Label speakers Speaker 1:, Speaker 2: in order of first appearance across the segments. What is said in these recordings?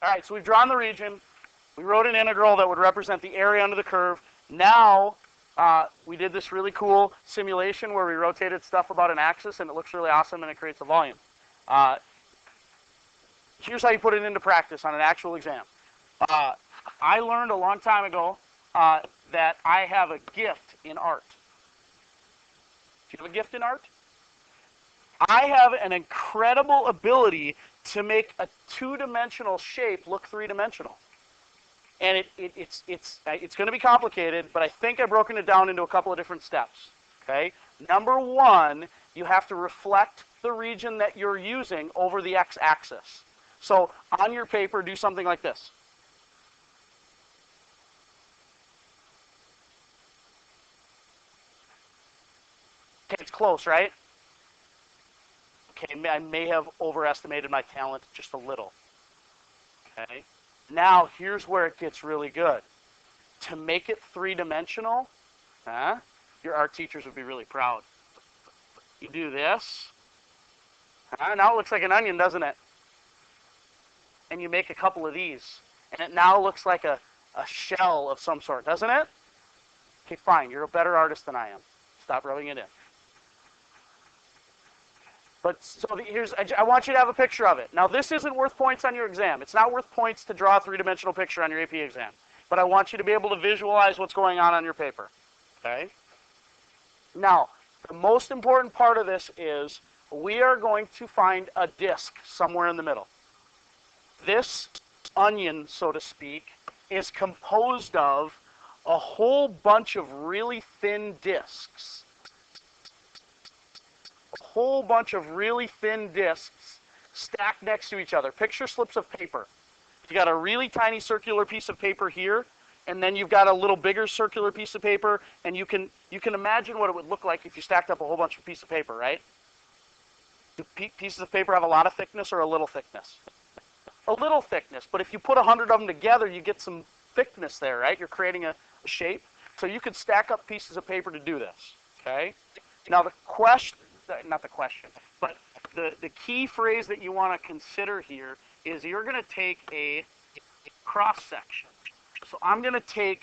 Speaker 1: All right, so we've drawn the region. We wrote an integral that would represent the area under the curve. Now, we did this really cool simulation where we rotated stuff about an axis, and it looks really awesome, and it creates a volume. Here's how you put it into practice on an actual exam. I learned a long time ago that I have a gift in art. Do you have a gift in art? I have an incredible ability to make a two-dimensional shape look three-dimensional. And it's going to be complicated, but I think I've broken it down into a couple of different steps. Okay? Number one, you have to reflect the region that you're using over the x-axis. So on your paper, do something like this. Okay, it's close, right? Okay, I may have overestimated my talent just a little. Okay? Now, here's where it gets really good. To make it three-dimensional, your art teachers would be really proud. You do this. Now it looks like an onion, doesn't it? And you make a couple of these. And it now looks like a shell of some sort, doesn't it? Okay, fine. You're a better artist than I am. Stop rubbing it in. But so I want you to have a picture of it. Now, this isn't worth points on your exam. It's not worth points to draw a three-dimensional picture on your AP exam. But I want you to be able to visualize what's going on your paper. Okay? Now, the most important part of this is we are going to find a disk somewhere in the middle. This onion, so to speak, is composed of a whole bunch of really thin disks. A whole bunch of really thin disks stacked next to each other. Picture slips of paper. You got a really tiny circular piece of paper here, and then you've got a little bigger circular piece of paper, and you can imagine what it would look like if you stacked up a whole bunch of pieces of paper, right? Do pieces of paper have a lot of thickness or a little thickness? A little thickness, but if you put 100 of them together, you get some thickness there, right? You're creating a shape. So you could stack up pieces of paper to do this, okay? Now the question, not the question, but the key phrase that you want to consider here is you're going to take a cross section. So I'm going to take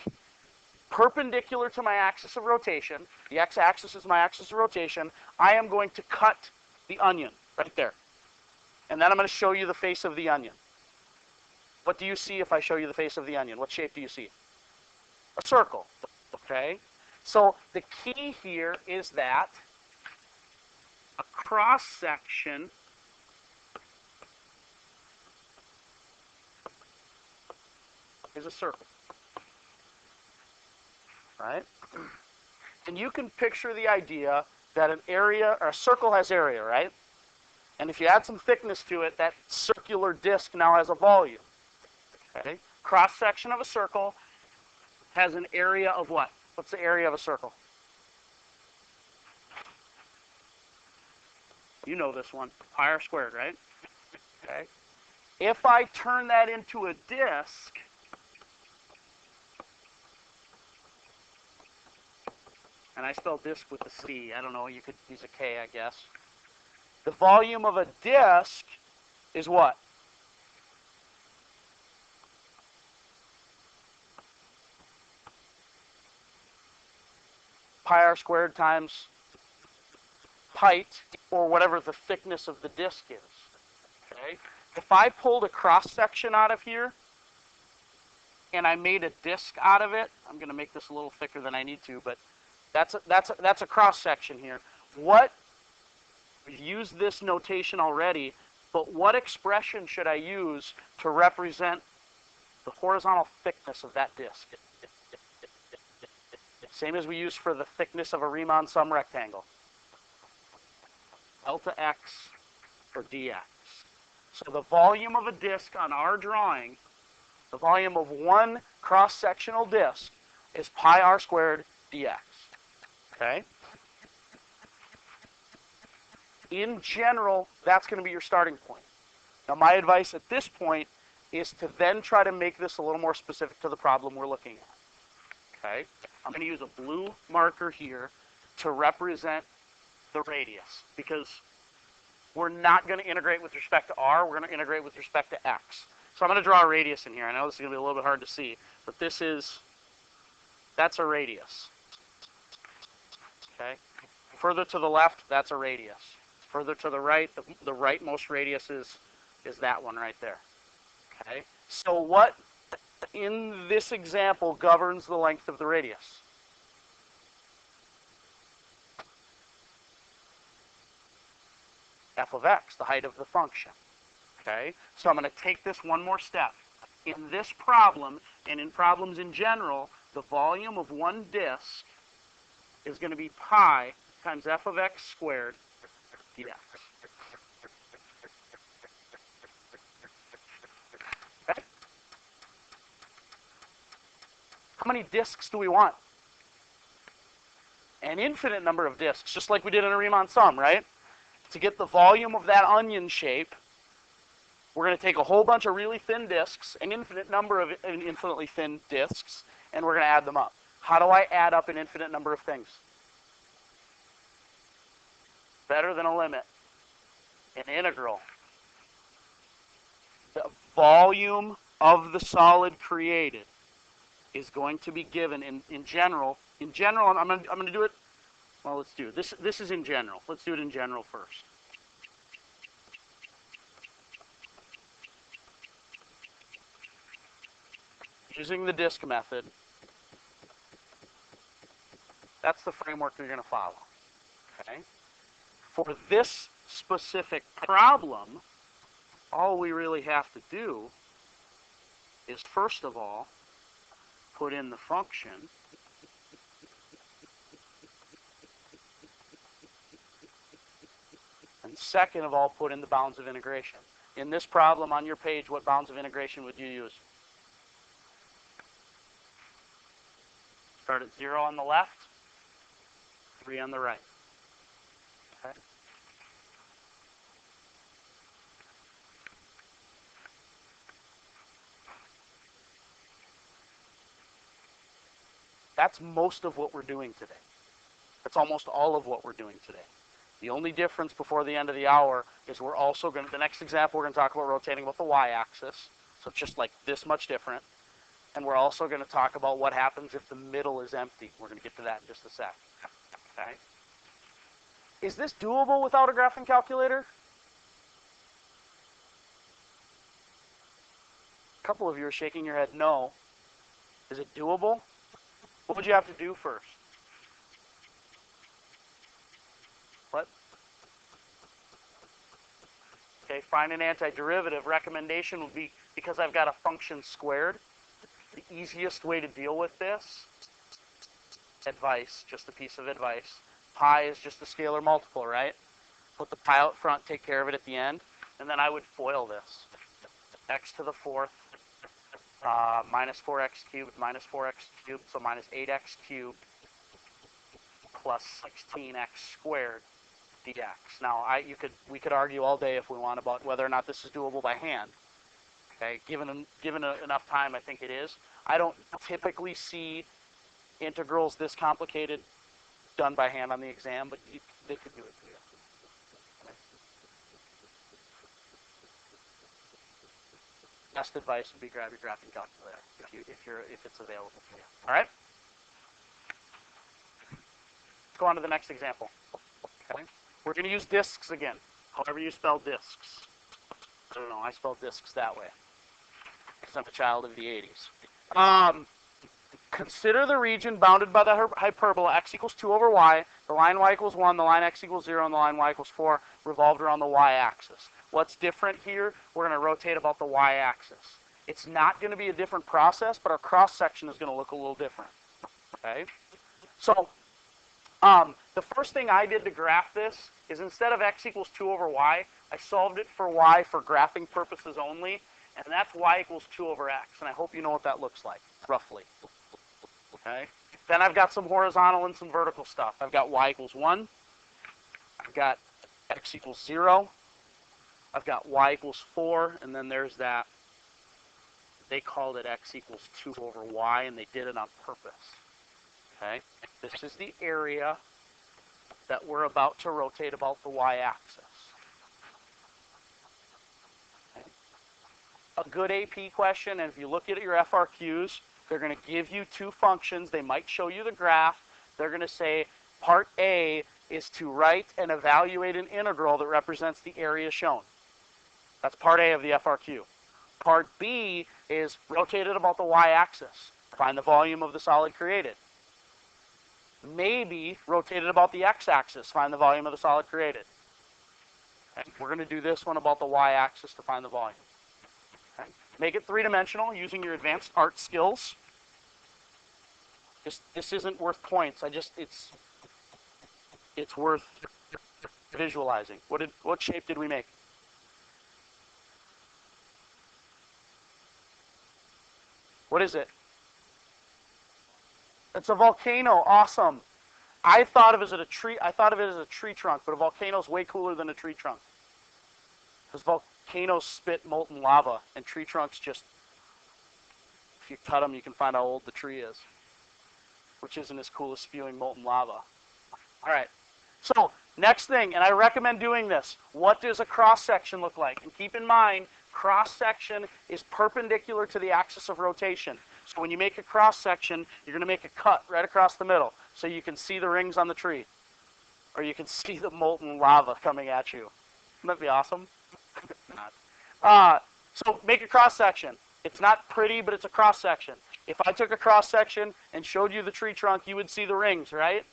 Speaker 1: perpendicular to my axis of rotation. The x-axis is my axis of rotation. I am going to cut the onion right there. And then I'm going to show you the face of the onion. What do you see if I show you the face of the onion? What shape do you see? A circle, okay? So the key here is that a cross section is a circle, right? And you can picture the idea that an area, or a circle has area, right? And if you add some thickness to it, that circular disc now has a volume. Okay? Cross section of a circle has an area of what? What's the area of a circle? You know this one. Pi r squared, right? Okay. If I turn that into a disc, and I spell disc with a C. I don't know. You could use a K, I guess. The volume of a disc is what? Pi r squared times height, or whatever the thickness of the disc is. Okay? If I pulled a cross section out of here and I made a disc out of it, I'm going to make this a little thicker than I need to, but that's a cross section here. We've used this notation already, but what expression should I use to represent the horizontal thickness of that disc? Same as we use for the thickness of a Riemann sum rectangle. Delta x or dx. So the volume of a disc on our drawing, the volume of one cross-sectional disc, is pi r squared dx. Okay? In general, that's going to be your starting point. Now, my advice at this point is to then try to make this a little more specific to the problem we're looking at. Okay? I'm going to use a blue marker here to represent the radius, because we're not going to integrate with respect to r, we're going to integrate with respect to x. So I'm going to draw a radius in here. I know this is going to be a little bit hard to see, but that's a radius. Okay. Further to the left, that's a radius. Further to the right, the rightmost radius is that one right there. Okay. So what in this example governs the length of the radius? F of x, the height of the function. Okay. So I'm going to take this one more step. In this problem, and in problems in general, the volume of one disk is going to be pi times f of x squared dx. Okay? How many disks do we want? An infinite number of disks, just like we did in a Riemann sum, right? To get the volume of that onion shape, we're going to take a whole bunch of really thin disks, an infinite number of infinitely thin disks, and we're going to add them up. How do I add up an infinite number of things? Better than a limit. An integral. The volume of the solid created is going to be given in general. In general, I'm going to do it. Well, let's do it. This is in general. Let's do it in general first. Using the disk method, that's the framework you're going to follow. Okay? For this specific problem, all we really have to do is, first of all, put in the function, and second of all, put in the bounds of integration. In this problem on your page, what bounds of integration would you use? Start at 0 on the left, 3 on the right. Okay. That's most of what we're doing today. That's almost all of what we're doing today. The only difference before the end of the hour is we're also going to, the next example, we're going to talk about rotating about the y-axis. So it's just like this much different. And we're also going to talk about what happens if the middle is empty. We're going to get to that in just a sec. Okay. Is this doable without a graphing calculator? A couple of you are shaking your head no. Is it doable? What would you have to do first? What? Okay, find an antiderivative. Recommendation would be, because I've got a function squared, the easiest way to deal with this, advice, just a piece of advice. Pi is just a scalar multiple, right? Put the pi out front, take care of it at the end, and then I would FOIL this. X to the fourth, minus 4x cubed, minus 4x cubed, so minus 8x cubed, plus 16x squared dx. Now, we could argue all day if we want about whether or not this is doable by hand. Okay, given enough time, I think it is. I don't typically see integrals this complicated done by hand on the exam, but they could do it for you. Best advice would be grab your graphing calculator if it's available for you. All right. Let's go on to the next example. Okay. We're going to use disks again. However you spell disks. I don't know. I spell disks that way because I'm a child of the 80s. Consider the region bounded by the hyperbola x equals 2 over y, the line y equals 1, the line x equals 0, and the line y equals 4 revolved around the y-axis. What's different here? We're going to rotate about the y-axis. It's not going to be a different process, but our cross-section is going to look a little different. Okay? So the first thing I did to graph this is instead of x equals 2 over y, I solved it for y for graphing purposes only, and that's y equals 2 over x. And I hope you know what that looks like, roughly. Okay? Then I've got some horizontal and some vertical stuff. I've got y equals 1. I've got x equals 0. I've got y equals 4, and then there's that. They called it x equals 2 over y, and they did it on purpose. Okay? This is the area that we're about to rotate about the y-axis. Okay? a good AP question, and if you look at your FRQs, they're going to give you two functions. They might show you the graph. They're going to say part A is to write and evaluate an integral that represents the area shown. That's part A of the FRQ. Part B is rotated about the y-axis. Find the volume of the solid created. Maybe rotated about the x-axis. Find the volume of the solid created. Okay. We're going to do this one about the y-axis to find the volume. Okay. Make it three-dimensional using your advanced art skills. This isn't worth points. It's worth visualizing. What shape did we make? What is it? It's a volcano. Awesome. I thought of it as a tree. I thought of it as a tree trunk, but a volcano is way cooler than a tree trunk. Because volcanoes spit molten lava, and tree trunks just, if you cut them, you can find how old the tree is, which isn't as cool as spewing molten lava. All right. So next thing, and I recommend doing this. What does a cross section look like? And keep in mind, cross section is perpendicular to the axis of rotation. So when you make a cross section, you're going to make a cut right across the middle, so you can see the rings on the tree, or you can see the molten lava coming at you. Wouldn't that be awesome? So make a cross section. It's not pretty, but it's a cross section. If I took a cross section and showed you the tree trunk, you would see the rings, right?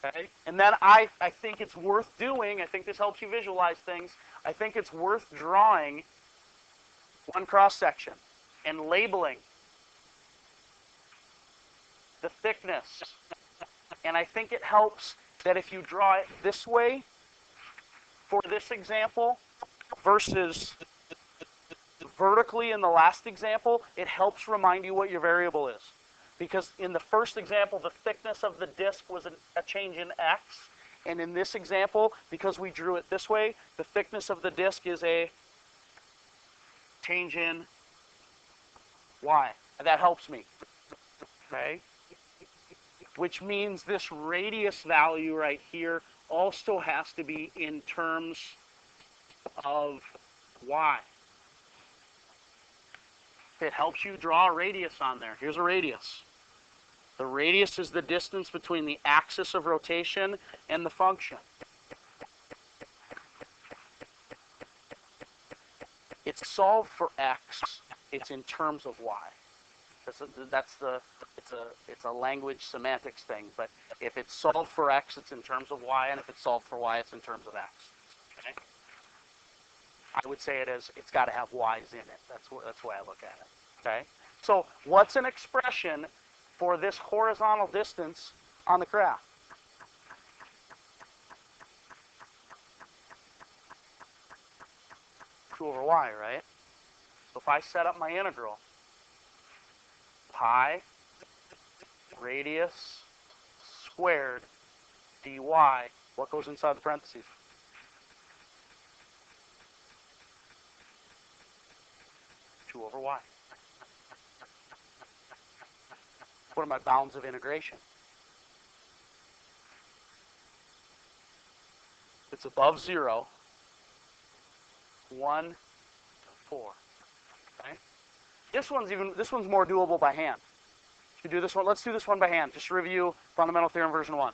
Speaker 1: Okay. And then I think it's worth doing, I think this helps you visualize things, I think it's worth drawing one cross section and labeling the thickness. And I think it helps that if you draw it this way for this example versus vertically in the last example, it helps remind you what your variable is. Because in the first example, the thickness of the disk was a change in x. And in this example, because we drew it this way, the thickness of the disk is a change in y. And that helps me. Okay? Which means this radius value right here also has to be in terms of y. It helps you draw a radius on there. Here's a radius. The radius is the distance between the axis of rotation and the function. It's solved for x. It's in terms of y. It's a language semantics thing. But if it's solved for x, it's in terms of y, and if it's solved for y, it's in terms of x. Okay? I would say it's got to have y's in it. That's the way I look at it. Okay? So what's an expression for this horizontal distance on the graph? Two over y, right? So if I set up my integral, pi radius squared dy, what goes inside the parentheses? Two over y. What are my bounds of integration? It's above 0, 1 to 4. Okay? This one's more doable by hand. You do this one. Let's do this one by hand. Just to review fundamental theorem version 1.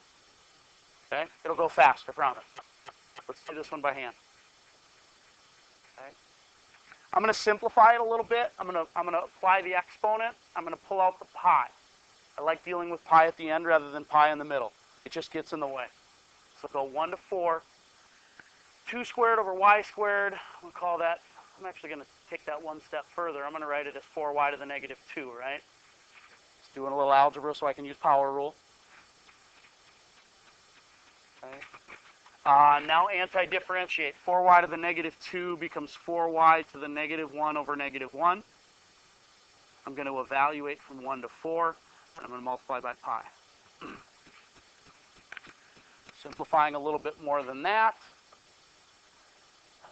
Speaker 1: Okay? It'll go fast, I promise. Let's do this one by hand. Okay? I'm going to simplify it a little bit. I'm going to apply the exponent. I'm going to pull out the pi. I like dealing with pi at the end rather than pi in the middle. It just gets in the way. So go 1 to 4. 2 squared over y squared. I'm going to call that. I'm actually going to take that one step further. I'm going to write it as 4y to the negative 2, right? Just doing a little algebra so I can use power rule. Okay. Now anti-differentiate. 4y to the negative 2 becomes 4y to the negative 1 over negative 1. I'm going to evaluate from 1 to 4. And I'm going to multiply by pi. Simplifying a little bit more than that.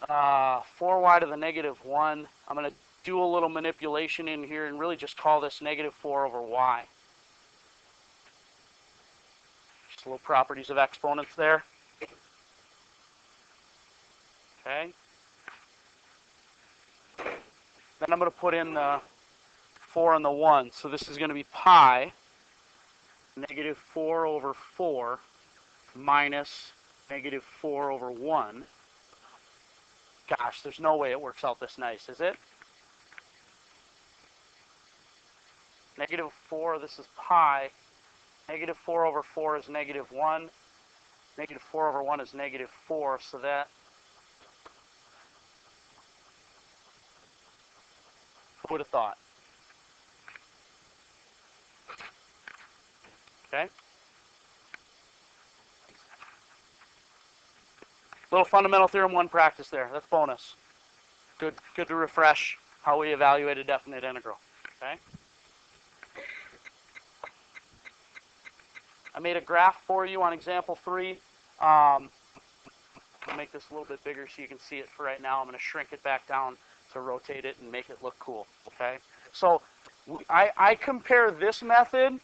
Speaker 1: 4y to the negative 1. I'm going to do a little manipulation in here and really just call this negative 4 over y. Just little properties of exponents there. Okay. Then I'm going to put in the 4 and the 1. So this is going to be pi negative 4 over 4 minus negative 4 over 1. Gosh, there's no way it works out this nice, is it? Negative 4, this is pi. Negative 4 over 4 is negative 1. Negative 4 over 1 is negative 4, so that... Who would have thought? Okay? Little fundamental theorem 1 practice there. That's bonus. Good to refresh how we evaluate a definite integral. Okay? I made a graph for you on example 3. I'll make this a little bit bigger so you can see it for right now. I'm going to shrink it back down to rotate it and make it look cool. Okay? So I compare this method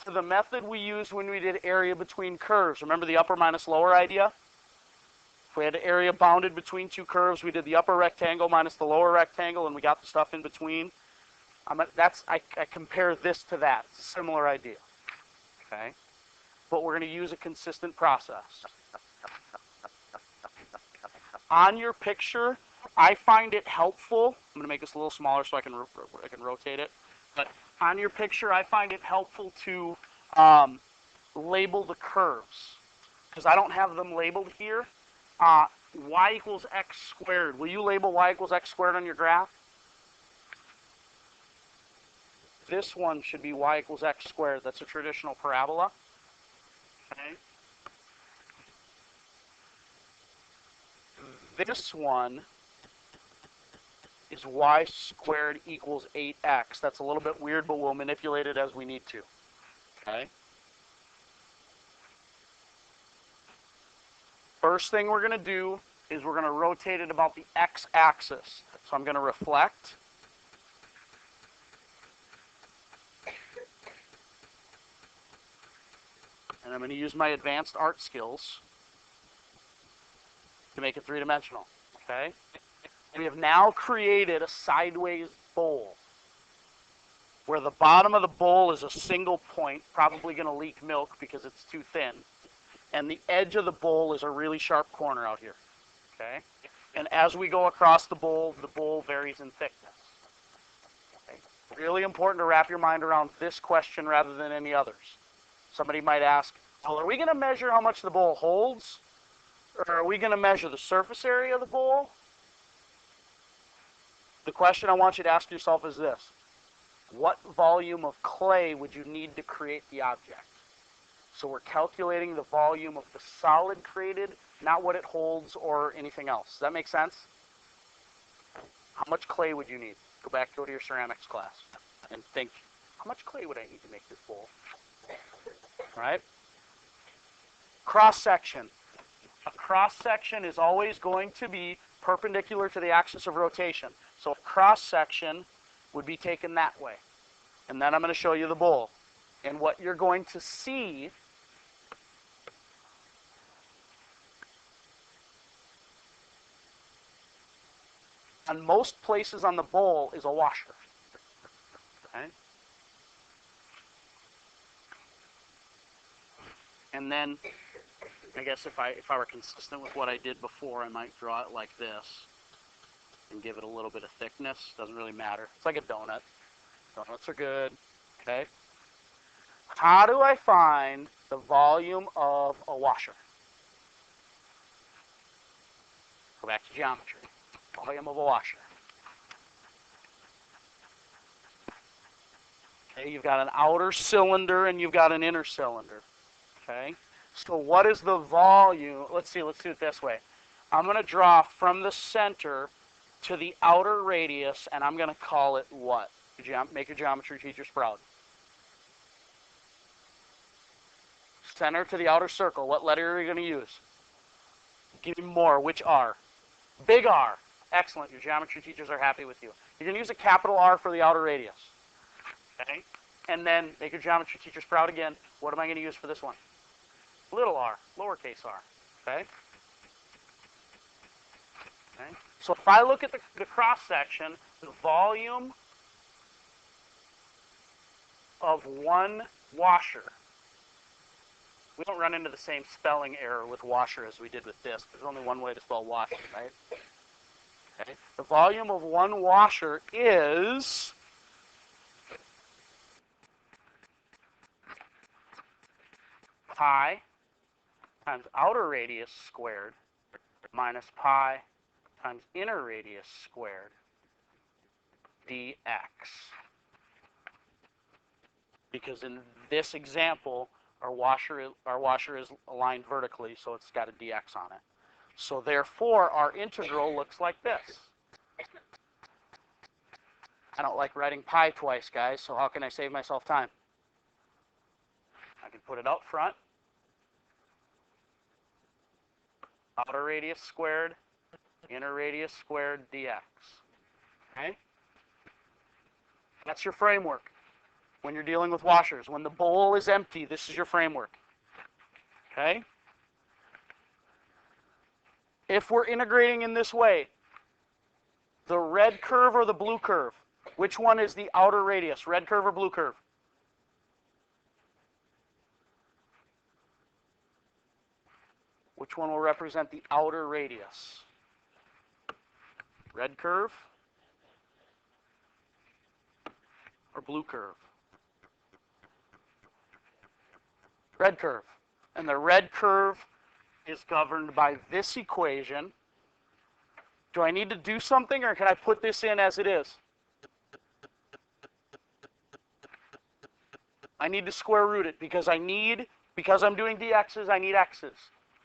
Speaker 1: to the method we used when we did area between curves. Remember the upper minus lower idea? If we had an area bounded between two curves, we did the upper rectangle minus the lower rectangle, and we got the stuff in between. I compare this to that. It's a similar idea. Okay? But we're going to use a consistent process. On your picture, I find it helpful. I'm going to make this a little smaller so I can rotate it. But on your picture, I find it helpful to label the curves because I don't have them labeled here. Y equals x squared. Will you label y equals x squared on your graph? This one should be y equals x squared. That's a traditional parabola. Okay. This one is y squared equals 8x. That's a little bit weird, but we'll manipulate it as we need to. Okay. First thing we're going to do is we're going to rotate it about the x-axis. So I'm going to reflect. And I'm going to use my advanced art skills to make it three-dimensional. Okay? We have now created a sideways bowl where the bottom of the bowl is a single point, probably going to leak milk because it's too thin. And the edge of the bowl is a really sharp corner out here. Okay? And as we go across the bowl varies in thickness. Okay? Really important to wrap your mind around this question rather than any others. Somebody might ask, well, are we going to measure how much the bowl holds? Or are we going to measure the surface area of the bowl? The question I want you to ask yourself is this. What volume of clay would you need to create the object? So we're calculating the volume of the solid created, not what it holds or anything else. Does that make sense? How much clay would you need? Go to your ceramics class and think, how much clay would I need to make this bowl? All right? Cross-section. A cross-section is always going to be perpendicular to the axis of rotation. So a cross-section would be taken that way. And then I'm going to show you the bowl. And what you're going to see on most places on the bowl is a washer. Okay? And then, I guess if I were consistent with what I did before, I might draw it like this and give it a little bit of thickness. Doesn't really matter. It's like a donut. Donuts are good. Okay? How do I find the volume of a washer? Go back to geometry. Volume of a washer. Okay, you've got an outer cylinder and you've got an inner cylinder. Okay? So what is the volume? Let's do it this way. I'm going to draw from the center to the outer radius, and I'm going to call it what? Make your geometry teachers proud. Center to the outer circle. What letter are you going to use? Give me more. Which R? Big R. Excellent. Your geometry teachers are happy with you. You're going to use a capital R for the outer radius. Okay? And then make your geometry teachers proud again. What am I going to use for this one? Little r, lowercase r. Okay? Okay? So if I look at the cross-section, the volume of one washer. We don't run into the same spelling error with washer as we did with disc. There's only one way to spell washer, right? Okay. The volume of one washer is pi times outer radius squared minus pi times inner radius squared dx. Because in this example, our washer is aligned vertically, so it's got a dx on it. So therefore, our integral looks like this. I don't like writing pi twice, guys, so how can I save myself time? I can put it out front. Outer radius squared, inner radius squared dx. Okay? That's your framework when you're dealing with washers. When the bowl is empty, this is your framework. Okay? If we're integrating in this way, the red curve or the blue curve, which one is the outer radius, red curve or blue curve? Which one will represent the outer radius? Red curve or blue curve? Red curve. And the red curve is governed by this equation. Do I need to do something, or can I put this in as it is? I need to square root it because I'm doing dx's, I need x's.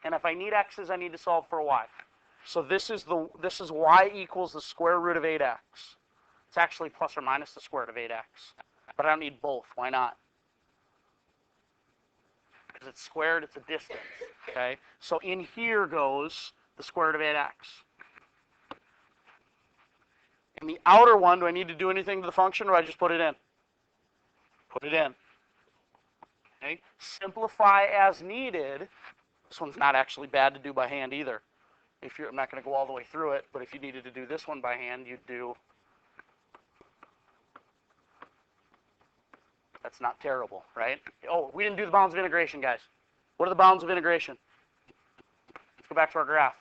Speaker 1: And if I need x's, I need to solve for y. So this is y equals the square root of 8x. It's actually plus or minus the square root of 8x. But I don't need both. Why not? Because it's squared, it's a distance. Okay? So in here goes the square root of 8x. In the outer one, do I need to do anything to the function, or do I just put it in? Put it in. Okay? Simplify as needed. This one's not actually bad to do by hand either. I'm not going to go all the way through it, but if you needed to do this one by hand, you'd do. That's not terrible, right? Oh, we didn't do the bounds of integration, guys. What are the bounds of integration? Let's go back to our graph.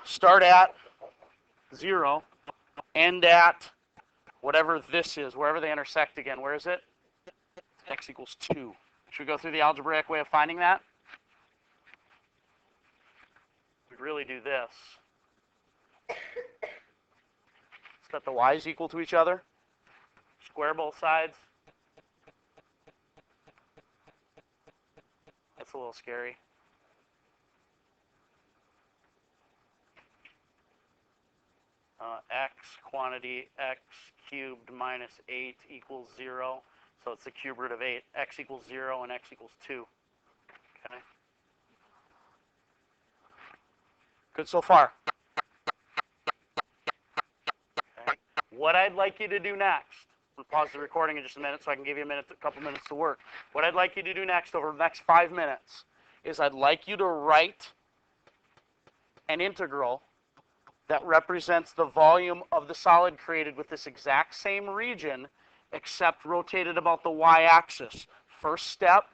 Speaker 1: Start at 0, end at whatever this is, wherever they intersect again. Where is it? X equals 2. Should we go through the algebraic way of finding that? We really do this. Set the y's equal to each other. Square both sides. That's a little scary. X quantity x cubed minus 8 equals 0. So it's the cube root of 8. X equals 0 and x equals 2. Okay. Good so far. Okay. What I'd like you to do next, we'll pause the recording in just a minute so I can give you a couple minutes to work. What I'd like you to do next over the next 5 minutes is I'd like you to write an integral that represents the volume of the solid created with this exact same region, except rotated about the y-axis. First step,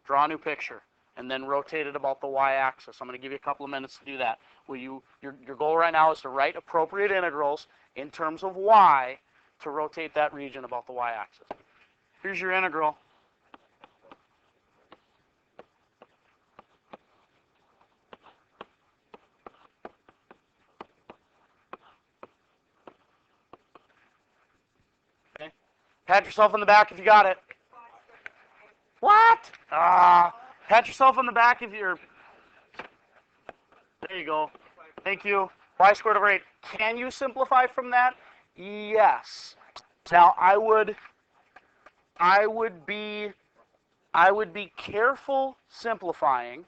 Speaker 1: draw a new picture, and then rotate it about the y-axis. I'm going to give you a couple of minutes to do that. Your goal right now is to write appropriate integrals in terms of y to rotate that region about the y-axis. Here's your integral. Okay. Pat yourself on the back if you got it. What? Pat yourself on the back if you're... There you go. Thank you. Y squared over 8. Can you simplify from that? Yes. Now I would be careful simplifying.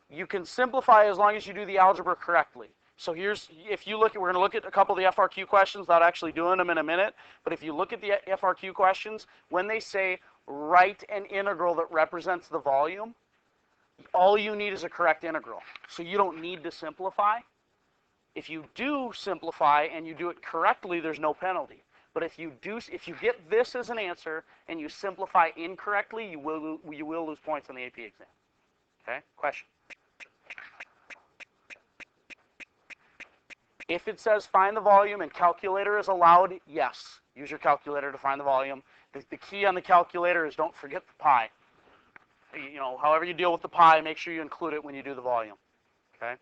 Speaker 1: You can simplify as long as you do the algebra correctly. So we're going to look at a couple of the FRQ questions without actually doing them in a minute. But if you look at the FRQ questions, when they say write an integral that represents the volume, all you need is a correct integral. So you don't need to simplify. If you do simplify and you do it correctly, there's no penalty. But if you get this as an answer and you simplify incorrectly, you will lose points on the AP exam. Okay? Question. If it says find the volume and calculator is allowed, yes, use your calculator to find the volume. The key on the calculator is don't forget the pi. You know, however you deal with the pi, make sure you include it when you do the volume. Okay?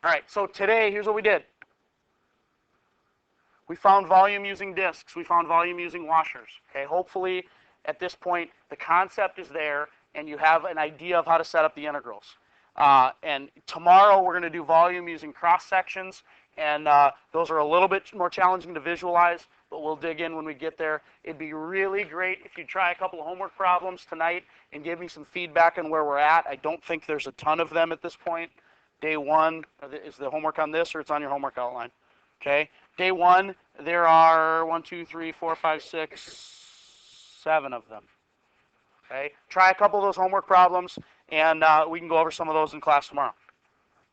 Speaker 1: All right, so today, here's what we did. We found volume using discs. We found volume using washers. Okay, hopefully at this point the concept is there and you have an idea of how to set up the integrals. And tomorrow we're going to do volume using cross sections, and those are a little bit more challenging to visualize, but we'll dig in when we get there. It'd be really great if you try a couple of homework problems tonight and give me some feedback on where we're at. I don't think there's a ton of them at this point. Day one, is the homework on this, or it's on your homework outline? Okay. Day one, there are 1, 2, 3, 4, 5, 6, 7 of them. Okay. Try a couple of those homework problems, and we can go over some of those in class tomorrow.